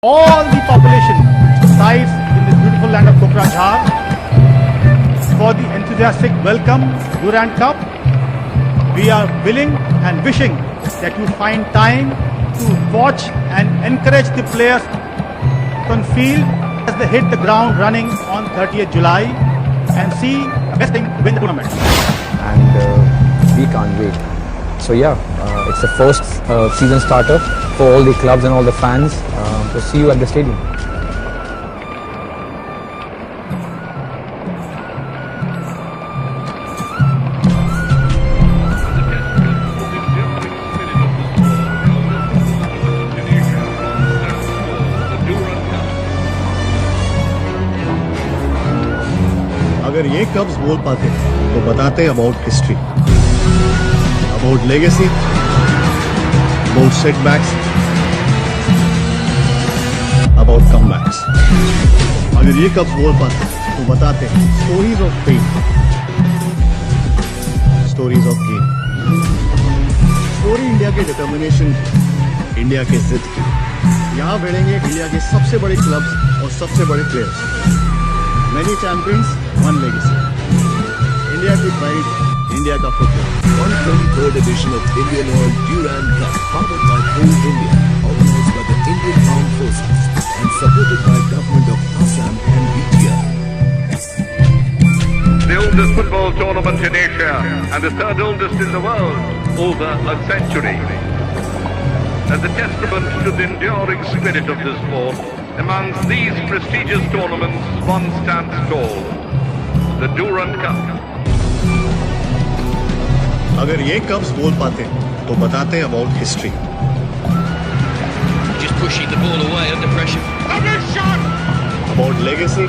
All the population resides in this beautiful land of Kokrajhar for the enthusiastic welcome Durand Cup. We are willing and wishing that you find time to watch and encourage the players on field as they hit the ground running on 30th July and see the best team win the tournament. And we can't wait. So yeah, it's the first season starter for all the clubs and all the fans. So see you at the stadium. अगर ये cubs बोल पाते तो बताते about history, about legacy, about setbacks, about comebacks. अगर ये cubs बोल पाते तो बताते stories of pain, stories of game. Story India के डिटर्मिनेशन, इंडिया के जिद की. यहाँ भिड़ेंगे इंडिया के सबसे बड़े क्लब्स और सबसे बड़े players. Many champions, one legacy. India की pride, India का football. 123rd edition of Indian Oil Durand Cup, powered by Coal India, organized by the Indian Armed Forces and supported by Government of Assam and BTR. The oldest football tournament in Asia and the third oldest in the world, over a century. As a testament to the enduring spirit of the sport, amongst these prestigious tournaments, one stands tall, the Durand Cup. अगर ये cubs बोल पाते तो बताते about history. Just pushing the ball away under pressure. About legacy.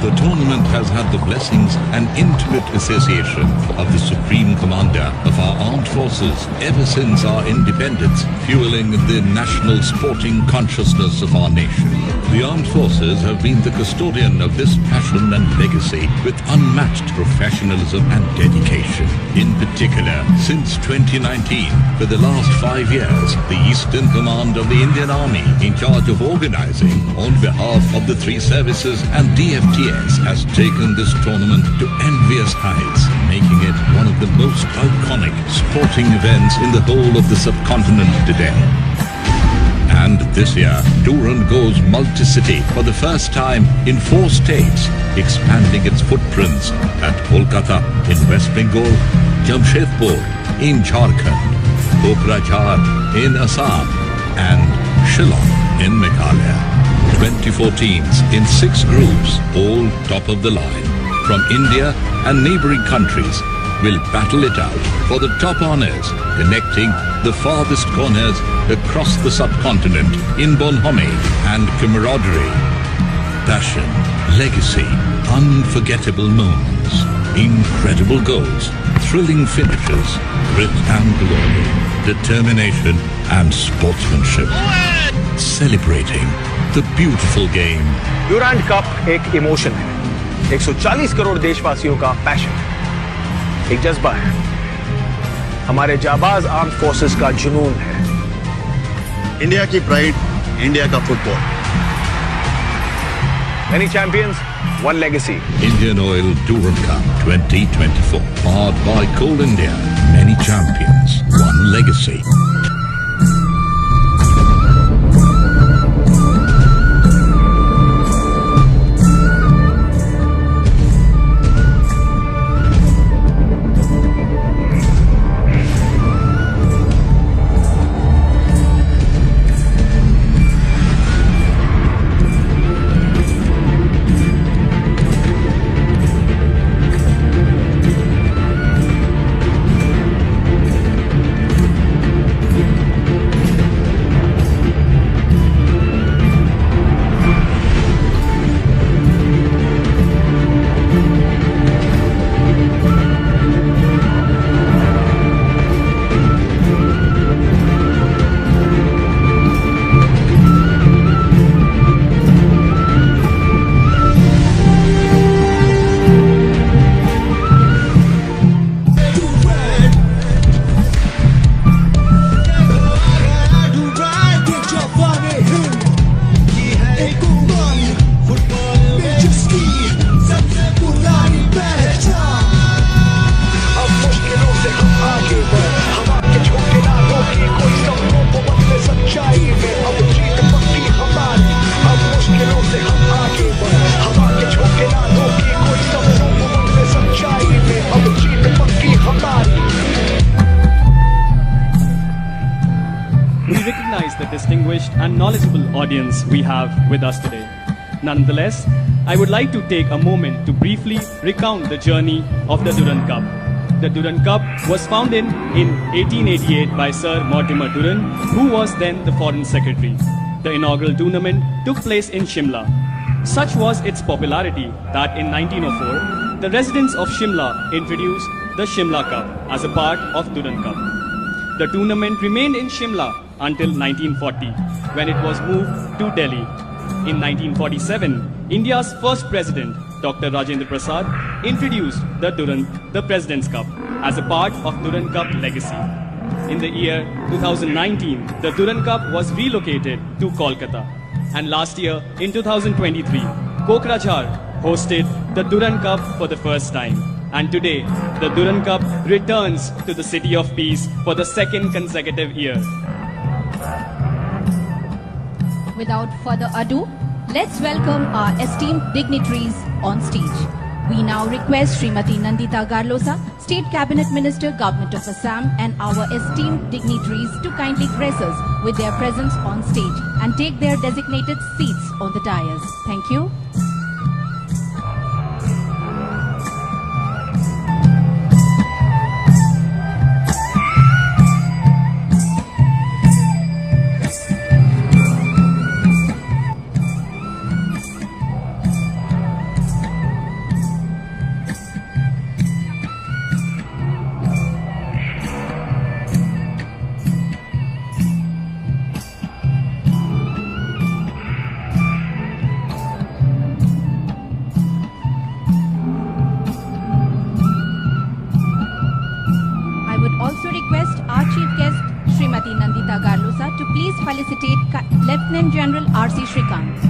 The tournament has had the blessings and intimate association of the Supreme Commander of our armed forces ever since our independence, fueling the national sporting consciousness of our nation. The armed forces have been the custodian of this passion and legacy with unmatched professionalism and dedication. In particular, since 2019, for the last 5 years, the Eastern Command of the Indian Army, in charge of organizing on behalf of the three services and DFTS, has taken this tournament to envious heights, making it one of the most iconic sporting events in the whole of the subcontinent today. And this year, Durand goes multi-city for the first time in 4 states, expanding its footprints at Kolkata in West Bengal, Jamshedpur in Jharkhand, Kokrajhar in Assam, and Shillong in Meghalaya. 24 teams in 6 groups, all top of the line, from India and neighbouring countries, will battle it out for the top honours, connecting the farthest corners across the subcontinent in bonhomie and camaraderie. Passion, legacy, unforgettable moments, incredible goals, thrilling finishes, grit and glory, determination and sportsmanship. Celebrating the beautiful game. Durand cup एक emotion है, 140 करोड़ देशवासियों का passion, एक जज्बा है, हमारे जाबाज armed forces का जुनून है. इंडिया की प्राइड, इंडिया का football. Many champions, one legacy. Indian Oil Durand Cup 2024, powered by Coal India. Many champions, one legacy. आगे बढ़, हवा के झोंके ना रोके कोई सपनों को बदले सच्चाई में। अब जीत पक्की हमारी, अब मुश्किलों से हम आगे बढ़, हवा के झोंके ना रोके कोई सपनों को बदले सच्चाई में। अब जीत पक्की हमारी। We recognize the distinguished and knowledgeable audience we have with us today. Nonetheless, I would like to take a moment to briefly recount the journey of the Durand Cup. The Durand Cup was founded in 1888 by Sir Mortimer Durand, who was then the Foreign Secretary. The inaugural tournament took place in Shimla. Such was its popularity that in 1904, the residents of Shimla introduced the Shimla Cup as a part of Durand Cup. The tournament remained in Shimla until 1940, when it was moved to Delhi. In 1947, India's first president, Dr. Rajendra Prasad, introduced the President's Cup, as a part of Durand Cup legacy. In the year 2019, the Durand Cup was relocated to Kolkata. And last year, in 2023, Kokrajhar hosted the Durand Cup for the first time. And today, the Durand Cup returns to the City of Peace for the second consecutive year. Without further ado, let's welcome our esteemed dignitaries on stage. We now request Srimati Nandita Garlosa, State Cabinet Minister, Government of Assam, and our esteemed dignitaries to kindly grace us with their presence on stage and take their designated seats on the dais. Thank you. To please felicitate Lieutenant General R.C. Shrikant.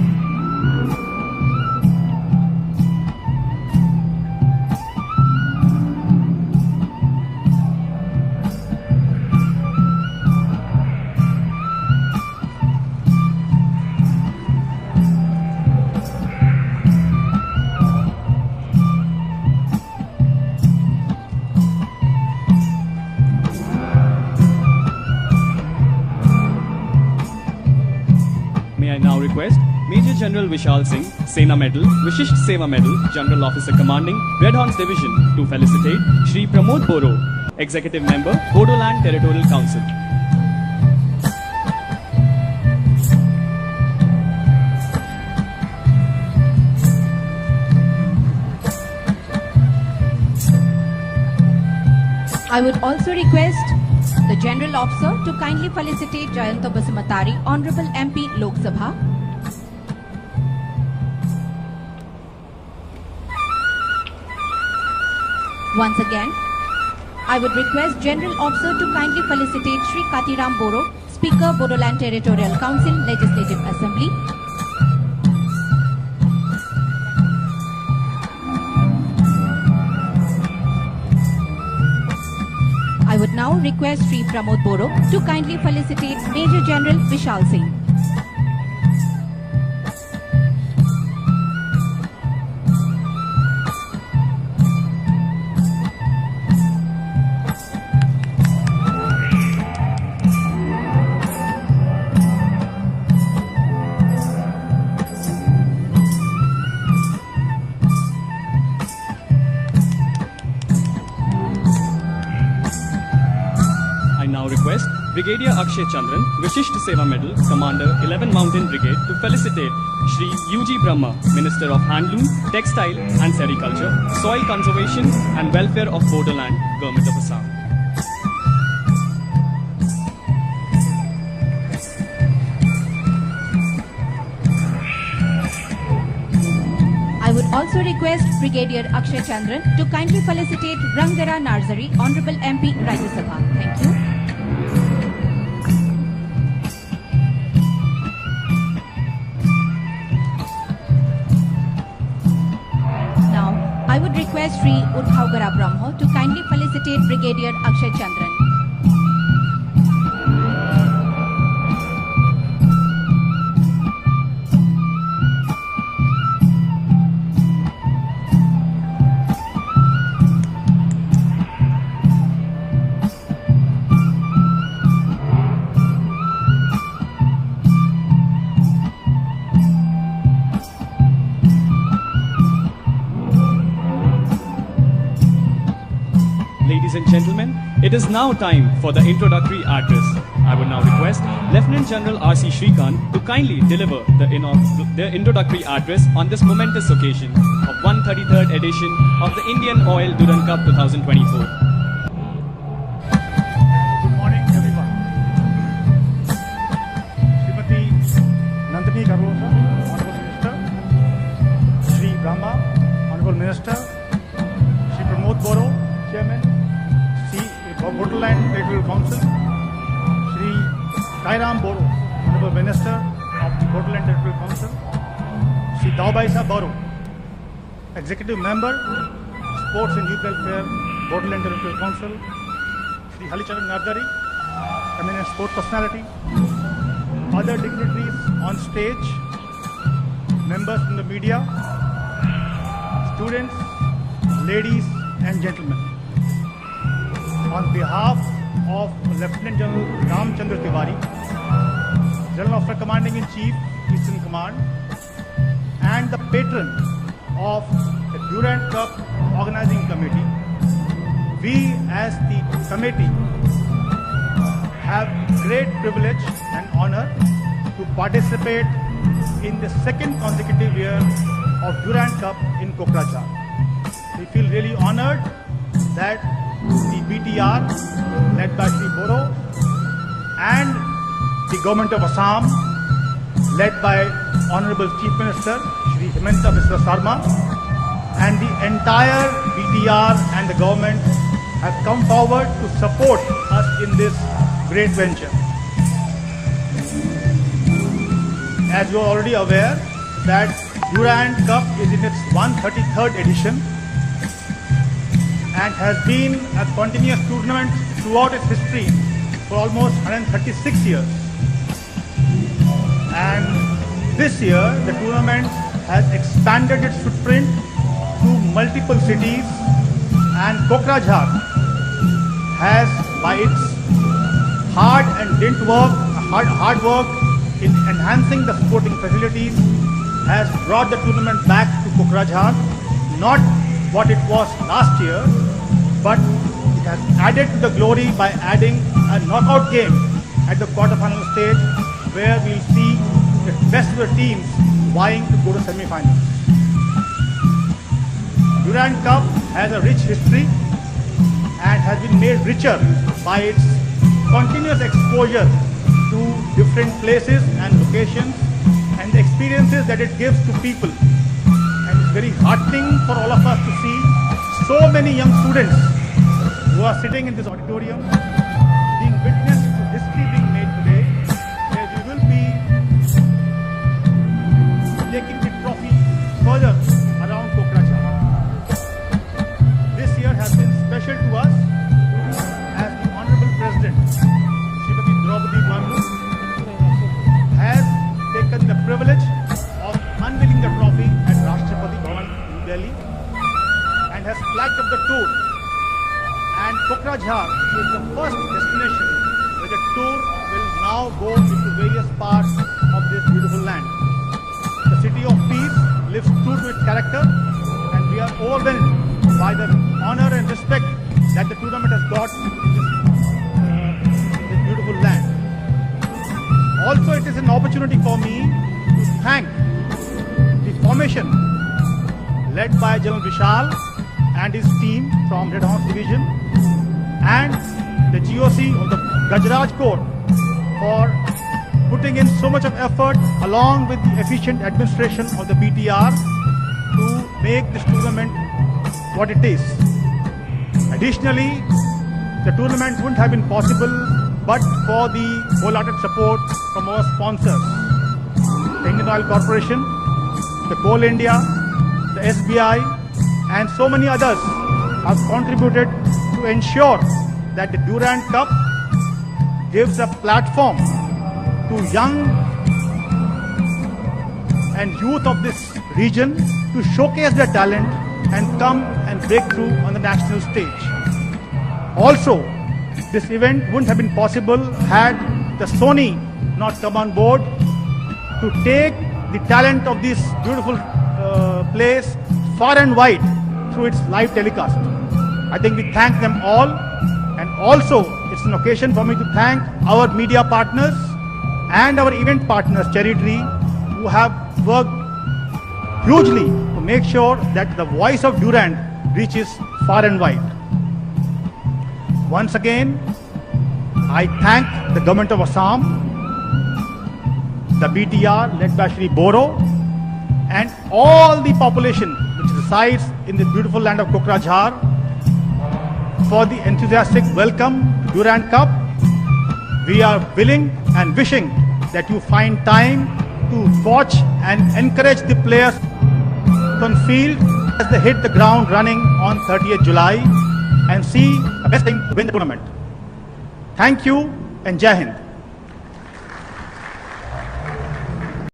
Request Major General Vishal Singh, Sena Medal, Vishisht Seva Medal, General Officer Commanding, Red Horns Division, to felicitate Shri Pramod Boro, Executive Member, Bodoland Territorial Council. I would also request the General Officer to kindly felicitate Jayanta Basumatari, Honorable MP, Lok Sabha. Once again, I would request General Officer to kindly felicitate Shri Katiram Boro, Speaker, Bodoland Territorial Council, Legislative Assembly. I would now request Shri Pramod Boro to kindly felicitate Major General Vishal Singh. Request Brigadier Akshay Chandran, Vishisht Seva Medal, Commander 11 Mountain Brigade, to felicitate Shri U.G. Brahma, Minister of Handloom, Textile and Sericulture, Soil Conservation and Welfare of Bodoland, Government of Assam. I would also request Brigadier Akshay Chandran to kindly felicitate Rangara Narzari, Honorable MP, Rajya Sabha. Thank you. I would request Shri Udhav Gara Brahmo to kindly felicitate Brigadier Akshay Chandran. ladies and gentlemen, it is now time for the introductory address. I would now request Lieutenant General R.C. Shrikant to kindly deliver the introductory address on this momentous occasion of 133rd edition of the Indian Oil Durand Cup 2024. Good morning, everyone. Srimati Nandini Garlosa, Honorable Minister, Shri Brahma, Honorable Minister, Shri Pramod Boro, Chairman, Shri Borderland Territorial Council, Shri Kairam Boro, Honorable Minister of the Borderland Territorial Council, Shri Daubaisa Boro, Executive Member, Sports and Youth Welfare, Borderland Territorial Council, Shri Halicharan Nardari, eminent sport personality, other dignitaries on stage, members from the media, students, ladies and gentlemen. On behalf of Lieutenant General Ramchandra Tiwari, General Officer Commanding in Chief, Eastern Command, and the patron of the Durand Cup Organizing Committee, we as the committee have great privilege and honor to participate in the second consecutive year of Durand Cup in Kokrajhar. We feel really honored that the BTR led by Shri Boro and the government of Assam led by Honorable Chief Minister Shri Himanta Biswa Sarma and the entire BTR and the government have come forward to support us in this great venture. As you are already aware that Durand Cup is in its 133rd edition and has been a continuous tournament throughout its history for almost 136 years. And this year the tournament has expanded its footprint to multiple cities, and Kokrajhar has, by its hard work in enhancing the sporting facilities, has brought the tournament back to Kokrajhar, not what it was last year, but it has added to the glory by adding a knockout game at the quarter-final stage where we'll see the best of the teams vying to go to semi-finals. Durand Cup has a rich history and has been made richer by its continuous exposure to different places and locations and the experiences that it gives to people. And it's very heartening for all of us to see so many young students who are sitting in this auditorium being witness to history being made today, where we will be taking the trophy further around Kokrajhar. This year has been special to us as the Honorable President, Srimati Draupadi Murmu, has taken the privilege of unveiling the trophy at Rashtrapati Bhavan in Delhi and has flagged up the tour. And Kokrajhar is the first destination where the tour will now go into various parts of this beautiful land. The city of peace lives true to its character, and we are overwhelmed by the honor and respect that the tournament has got in this beautiful land. Also, it is an opportunity for me to thank the formation led by General Vishal and his team from Red Horse Division and the GOC of the Gajraj Corps for putting in so much of effort along with the efficient administration of the BTR to make this tournament what it is. Additionally, the tournament wouldn't have been possible but for the wholehearted support from our sponsors, the Indian Oil Corporation, the Coal India, the SBI, and so many others have contributed to ensure that the Durand Cup gives a platform to young and youth of this region to showcase their talent and come and break through on the national stage. Also, this event wouldn't have been possible had the Sony not come on board to take the talent of this beautiful place far and wide through its live telecast. I think we thank them all, and also it's an occasion for me to thank our media partners and our event partners, Cherry Tree, who have worked hugely to make sure that the voice of Durand reaches far and wide. Once again, I thank the government of Assam, the BTR led by Shri Boro, and all the population which resides in the beautiful land of Kokrajhar for the enthusiastic welcome to Durand Cup. We are willing and wishing that you find time to watch and encourage the players on field as they hit the ground running on 30th July and see the best team win the tournament. Thank you and Jai Hind.